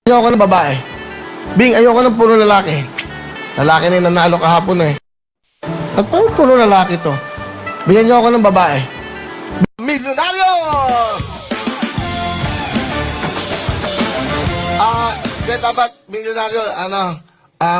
Ayoko ng babae. Bing, ayoko ng puro lalaki. Lalaki na yung nanalo kahapon eh. At parang puro lalaki to. Bigyan niyo ako ng babae. Milyonaryo! Dapat milyonaryo,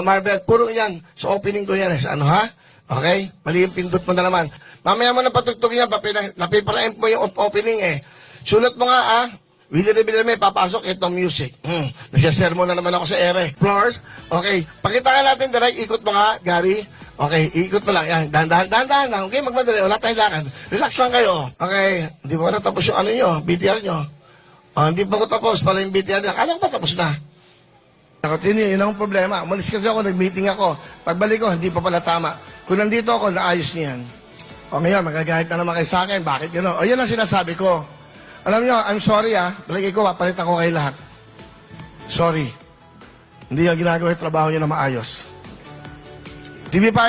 Marvel, puro yan. Sa opening ko yan, ha? Okay? Mali yung pindot mo na naman. Mamaya mo na patugtugin yan, napiparain mo yung opening eh. Sulat mo nga, Willie Revillame, papasok itong music. Nagsasermon na naman ako sa ere. Floors, okay. Pakita ka natin, direct, ikot mo nga, Gary. Okay, ikot mo lang. Yan, dahan-dahan lang. Okay, magmadali. Wala tayong lakad. Relax lang kayo. Okay, hindi pa natapos yung BTR nyo. Hindi pa ko tapos, pala yung BTR nyo. Akala ko pa tapos na. Yun ang problema. Umalis kasi ako, nag-meeting ako. Pagbalik ko, hindi pa pala tama. Kung nandito ako, naayos niyan. O ngayon, magagahit na naman kayo sa akin. Bakit gano'n? O yun ang sinasabi ko. Alam nyo, I'm sorry Balagay ko, papalitan ko kayo lahat. Sorry. Hindi yung ginagawa yung trabaho nyo na maayos. TV5,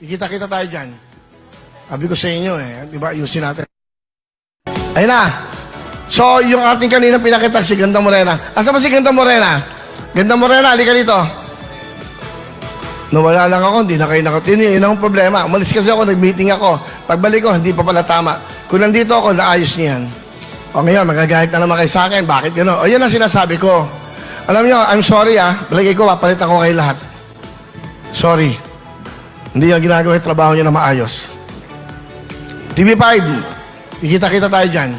ikita-kita tayo dyan. Sabi ko sa inyo di ba, ayusin natin. Ayun na. So, yung ating kanina pinakita, si Ganda Morena. Asa ba si Ganda Morena? Ganda Morena, halika dito. Nawala lang ako, hindi na kayo nakatini. Yun ang problema. Umalis kasi ako, nag-meeting ako. Pagbalik ko, hindi pa pala tama. Kung nandito ako, naayos niyan. O ngayon, magagahit na naman kayo sa akin. Bakit gano'n? O yun ang sinasabi ko. Alam nyo, I'm sorry Balagay ko, papalitan ko kayo lahat. Sorry. Hindi yung ginagawa yung trabaho nyo na maayos. TV5, ikita-kita tayo dyan.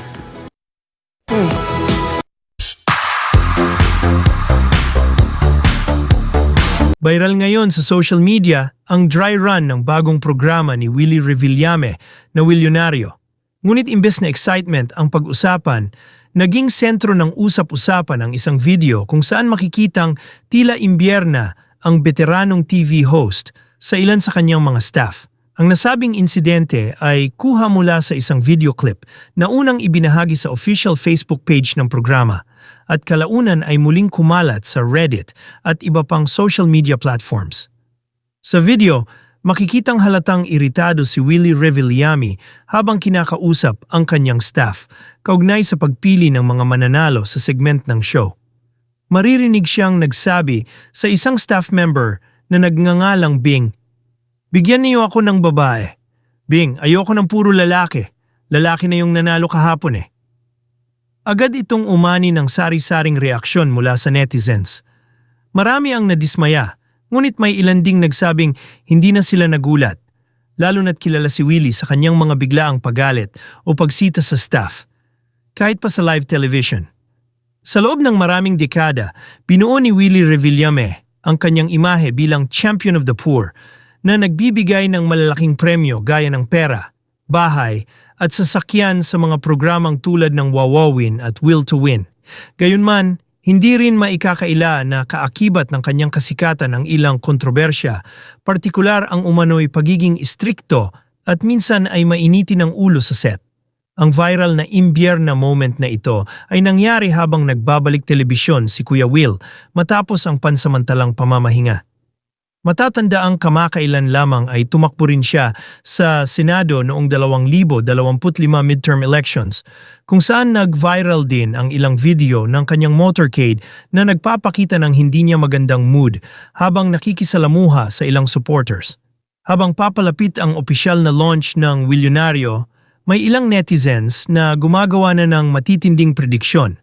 Viral ngayon sa social media ang dry run ng bagong programa ni Willie Revillame na Milyonaryo. Ngunit imbes na excitement ang pag-usapan, naging sentro ng usap-usapan ang isang video kung saan makikitang tila imbierna ang veteranong TV host sa ilan sa kanyang mga staff. Ang nasabing insidente ay kuha mula sa isang video clip na unang ibinahagi sa official Facebook page ng programa at kalaunan ay muling kumalat sa Reddit at iba pang social media platforms. Sa video, makikitang halatang iritado si Willie Revillame habang kinakausap ang kanyang staff kaugnay sa pagpili ng mga mananalo sa segment ng show. Maririnig siyang nagsabi sa isang staff member na nagngangalang Bing, "Bigyan niyo ako ng babae. Bing, ayoko ng puro lalaki. Lalaki na yung nanalo kahapon eh." Agad itong umani ng sari-saring reaksyon mula sa netizens. Marami ang nadismaya, ngunit may ilan ding nagsabing hindi na sila nagulat, lalo na't kilala si Willie sa kanyang mga biglaang pagalit o pagsita sa staff, kahit pa sa live television. Sa loob ng maraming dekada, binuo ni Willie Revillame ang kanyang imahe bilang champion of the poor na nagbibigay ng malalaking premyo gaya ng pera, bahay at sasakyan sa mga programang tulad ng Wawawin at Will to Win. Gayunman, hindi rin maikakaila na kaakibat ng kanyang kasikatan ang ilang kontrobersya, partikular ang umano'y pagiging istrikto at minsan ay mainiti ng ulo sa set. Ang viral na imbierna moment na ito ay nangyari habang nagbabalik telebisyon si Kuya Will matapos ang pansamantalang pamamahinga. Matatandaang kamakailan lamang ay tumakbo rin siya sa Senado noong 2025 midterm elections, kung saan nag-viral din ang ilang video ng kanyang motorcade na nagpapakita ng hindi niya magandang mood habang nakikisalamuha sa ilang supporters. Habang papalapit ang opisyal na launch ng Milyonaryo, may ilang netizens na gumagawa na ng matitinding prediksyon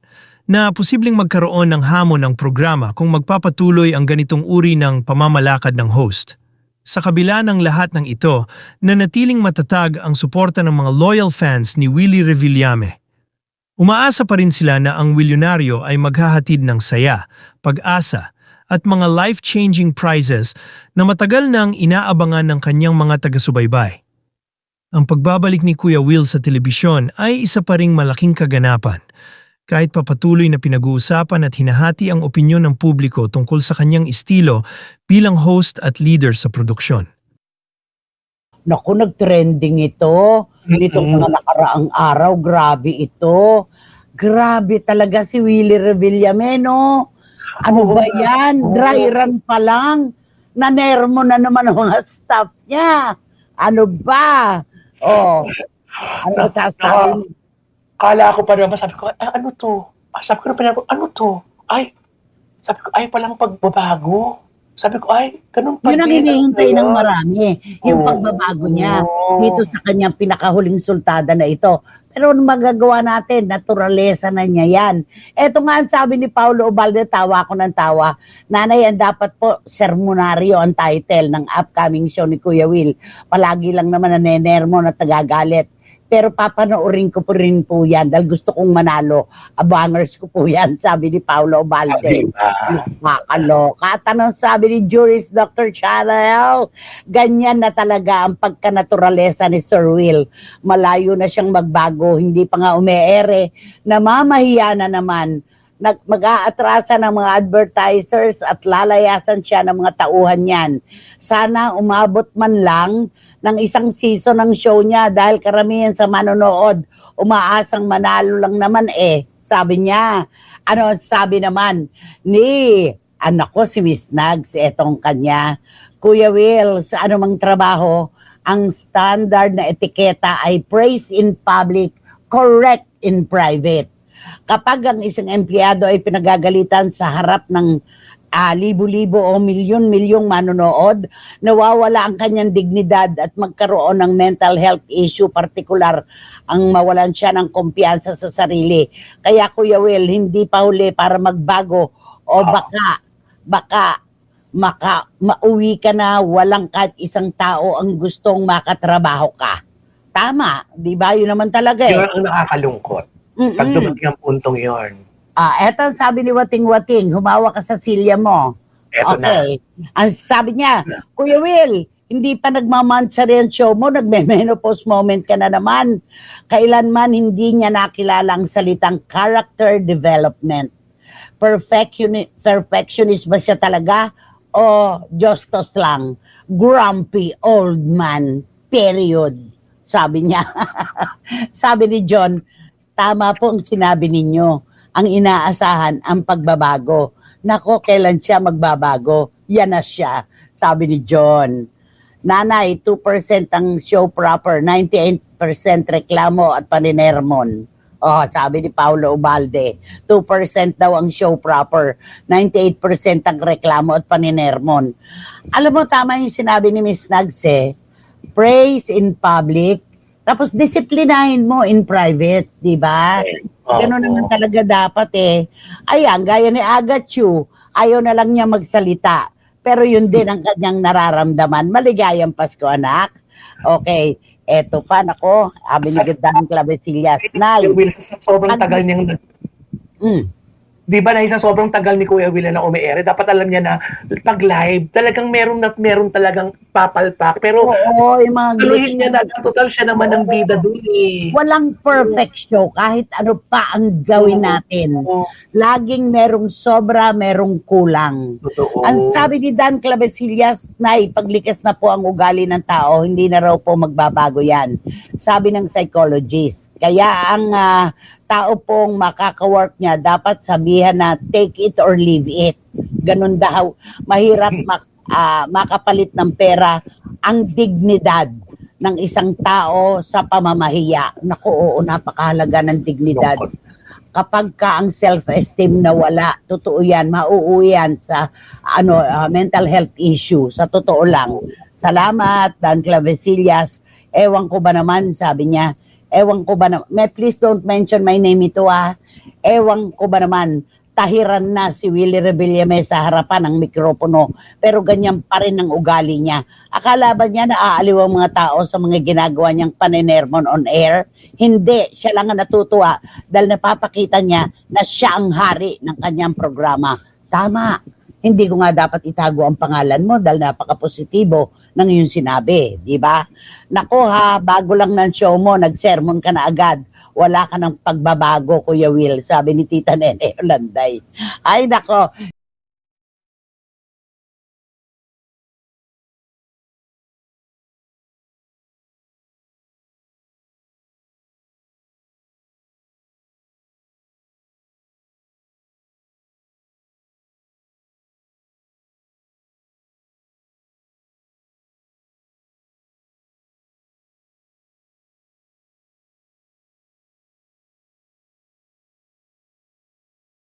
na posibleng magkaroon ng hamon ng programa kung magpapatuloy ang ganitong uri ng pamamalakad ng host. Sa kabila ng lahat ng ito, nanatiling matatag ang suporta ng mga loyal fans ni Willie Revillame. Umaasa pa rin sila na ang Milyonaryo ay maghahatid ng saya, pag-asa, at mga life-changing prizes na matagal nang inaabangan ng kanyang mga taga-subaybay. Ang pagbabalik ni Kuya Will sa telebisyon ay isa pa ring malaking kaganapan, kahit papatuloy na pinag-uusapan at hinahati ang opinyon ng publiko tungkol sa kanyang estilo bilang host at leader sa produksyon. Naku, nag-trending ito. Nitong mga nakaraang araw, grabe ito. Grabe talaga si Willie Revillame, no? Ano ba yan? Dry run pa lang. Nanermo na naman ang mga staff niya. Ano ba? Oh, ano sasabi mo? Kala ko pa naman, sabi ko, ano to? Sabi ko na pinag ano to? Ay, Sabi ko, ay palang pagbabago. Sabi ko, ay, ganun pa Yun ang din. hinihintay ng Ayun. marami. Yung Oo. pagbabago niya Oo. dito sa kanyang pinakahuling sultada na ito. Pero ano magagawa natin? Naturalesa na niya yan. Eto nga ang sabi ni Paulo Ubalde, tawa ko ng tawa. Nanay, ang dapat po, sermonaryo ang title ng upcoming show ni Kuya Will. Palagi lang naman nanenermo na tagagalit. Pero papanoorin ko po rin po yan dahil gusto kong manalo. Abangers ko po yan, sabi ni Paulo Ubalde. Diba? Nakakaloka. At anong sabi ni Juris Dr. Chanel? Ganyan na talaga ang pagkanaturalesa ni Sir Will. Malayo na siyang magbago, hindi pa nga umeere. Namamahiya na naman. Mag-aatrasa ng mga advertisers at lalayasan siya ng mga tauhan niyan. Sana umabot man lang ng isang season ng show niya dahil karamihan sa manonood umaasang manalo lang naman sabi niya. Ano sabi naman ni anak ko si Miss Nags, etong kanya, Kuya Will, sa anumang trabaho ang standard na etiketa ay praise in public, correct in private. Kapag ang isang empleyado ay pinagagalitan sa harap ng libo-libo o milyon-milyong manonood, nawawala ang kanyang dignidad at magkaroon ng mental health issue, partikular ang mawalan siya ng kumpiyansa sa sarili. Kaya Kuya Will, hindi pa huli para magbago o baka mauwi ka na walang kahit isang tao ang gustong makatrabaho ka. Tama, di ba? Yun naman talaga Yun ang nakakalungkot. Pag dumating ang puntong yun. Eto ang sabi ni Wating-Wating, humawa ka sa silya mo. Eto na. Okay. Ang sabi niya, Kuya Will, hindi pa nagmamansari ang show mo, nagme-menopause moment ka na naman. Kailanman hindi niya nakilala ang salitang character development. Perfectionist ba siya talaga? O justos lang? Grumpy old man. Period. Sabi niya. Sabi ni John, tama po ang sinabi ninyo. Ang inaasahan ang pagbabago. Nako, kailan siya magbabago? Yan na siya, sabi ni John. Nanay, 2% ang show proper, 98% reklamo at paninermon. Oh, sabi ni Paulo Ubalde, 2% daw ang show proper, 98% ang reklamo at paninermon. Alam mo, tama yung sinabi ni Miss Nags praise in public, tapos disiplinahin mo in private, di ba? Ganun naman talaga dapat Ayan, gaya ni Agachu, ayaw na lang niya magsalita. Pero yun din ang kanyang nararamdaman. Maligayang Pasko, anak. Okay, eto pa, nako, sabi ni Gandang Clavesillas. Nay, Will, sa sobrang tagal niyang di ba na sa sobrang tagal ni Kuya Will na umiere, dapat alam niya na pag live, talagang meron talagang papalpak. Pero oo, yung mga saluhin niya na, total siya naman ang bida dun walang perfect show, kahit ano pa ang gawin natin. Laging merong sobra, merong kulang. Totoo. Ang sabi ni Dan Clavesillas, Nay, paglikas na po ang ugali ng tao, hindi na raw po magbabago yan. Sabi ng psychologist. Kaya ang tao pong makaka-work niya, dapat sabihan na take it or leave it. Ganun daw. Mahirap makapalit ng pera ang dignidad ng isang tao sa pamamahiya. Naku, oo, napakahalaga ng dignidad. Kapag ka ang self-esteem na wala, totoo yan, mauuwi yan sa mental health issue. Sa totoo lang. Salamat, Dan Clavesillas. Ewan ko ba naman, sabi niya, ewan ko ba naman, please don't mention my name ito ewan ko ba naman, tahiran na si Willie Revillame sa harapan ng mikropono, pero ganyan pa rin ang ugali niya. Akala ba niya naaaliw ang mga tao sa mga ginagawa niyang paninermon on air? Hindi, siya lang ang natutuwa dahil napapakita niya na siya ang hari ng kanyang programa. Tama, hindi ko nga dapat itago ang pangalan mo dahil napaka-positibo ng iyong sinabi, di ba? Nako bago lang ng show mo, nag-sermon ka na agad. Wala ka ng pagbabago, Kuya Will, sabi ni Tita Nene Olanday. Ay nako,